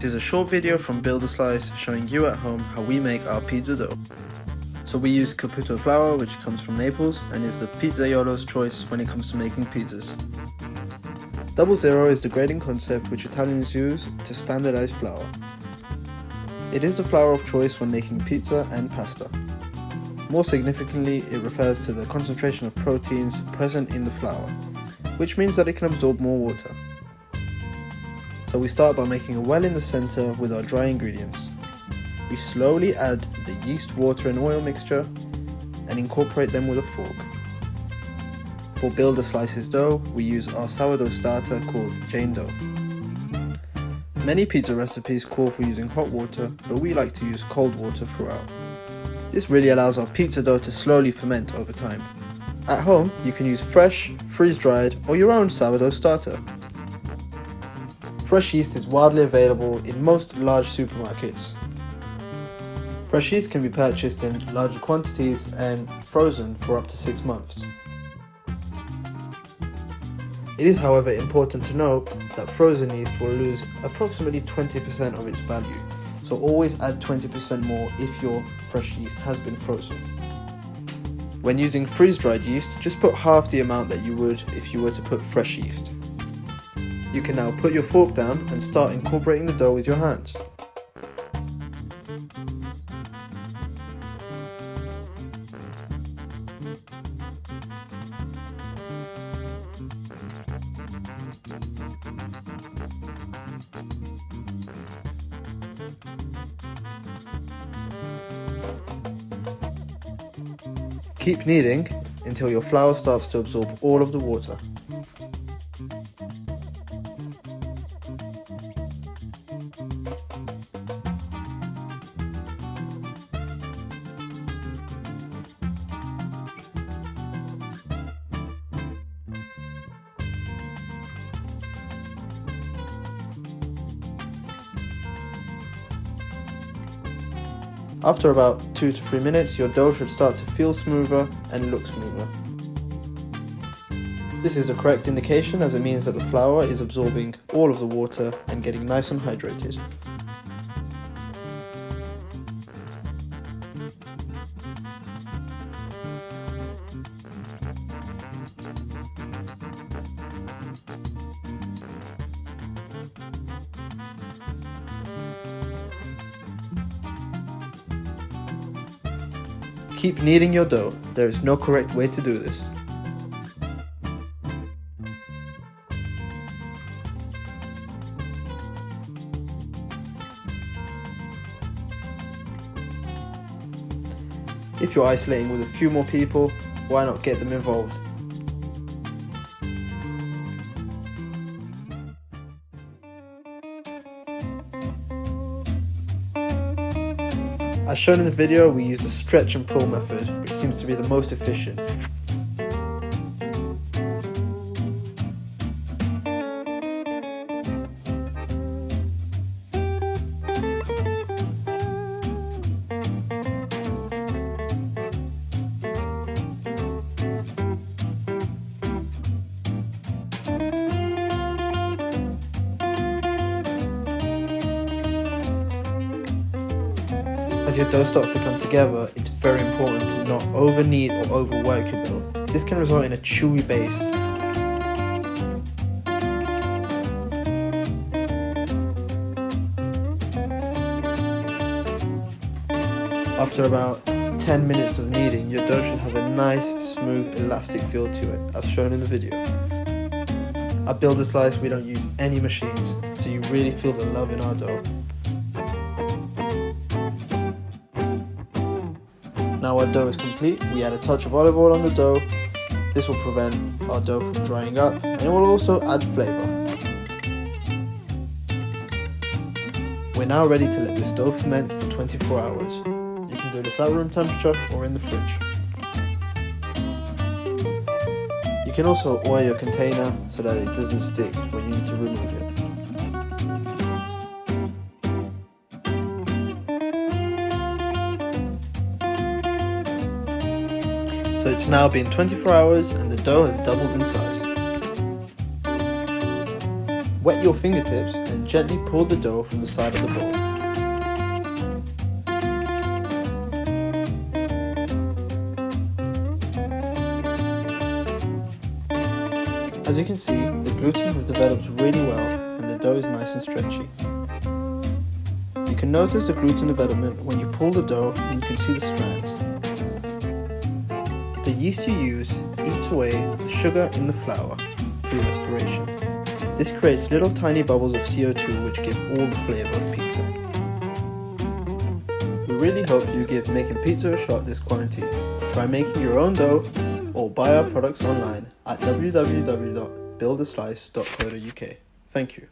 This is a short video from Build a Slice showing you at home how we make our pizza dough. So we use Caputo flour, which comes from Naples and is the pizzaiolo's choice when it comes to making pizzas. 00 is the grading concept which Italians use to standardize flour. It is the flour of choice when making pizza and pasta. More significantly, it refers to the concentration of proteins present in the flour, which means that it can absorb more water. So we start by making a well in the center with our dry ingredients. We slowly add the yeast, water and oil mixture and incorporate them with a fork. For Build a Slice's dough, we use our sourdough starter called Jane dough. Many pizza recipes call for using hot water, but we like to use cold water throughout. This really allows our pizza dough to slowly ferment over time. At home, you can use fresh, freeze-dried or your own sourdough starter. Fresh yeast is widely available in most large supermarkets. Fresh yeast can be purchased in larger quantities and frozen for up to 6 months. It is, however, important to note that frozen yeast will lose approximately 20% of its value, so always add 20% more if your fresh yeast has been frozen. When using freeze-dried yeast, just put half the amount that you would if you were to put fresh yeast. You can now put your fork down and start incorporating the dough with your hands. Keep kneading until your flour starts to absorb all of the water. After about 2 to 3 minutes, your dough should start to feel smoother and look smoother. This is the correct indication, as it means that the flour is absorbing all of the water and getting nice and hydrated. Keep kneading your dough. There is no correct way to do this. If you're isolating with a few more people, why not get them involved? As shown in the video, we used the stretch and pull method, which seems to be the most efficient. As your dough starts to come together, it's very important to not over knead or overwork your dough. This can result in a chewy base. After about 10 minutes of kneading, your dough should have a nice, smooth, elastic feel to it, as shown in the video. At Build a Slice, we don't use any machines, so you really feel the love in our dough. Now our dough is complete, we add a touch of olive oil on the dough. This will prevent our dough from drying up and it will also add flavour. We're now ready to let this dough ferment for 24 hours. You can do this at room temperature or in the fridge. You can also oil your container so that it doesn't stick when you need to remove it. So it's now been 24 hours and the dough has doubled in size. Wet your fingertips and gently pull the dough from the side of the bowl. As you can see, the gluten has developed really well and the dough is nice and stretchy. You can notice the gluten development when you pull the dough and you can see the strands. The yeast you use eats away the sugar in the flour through respiration. This creates little tiny bubbles of CO2 which give all the flavour of pizza. We really hope you give making pizza a shot this quarantine. Try making your own dough or buy our products online at www.buildaslice.co.uk. Thank you.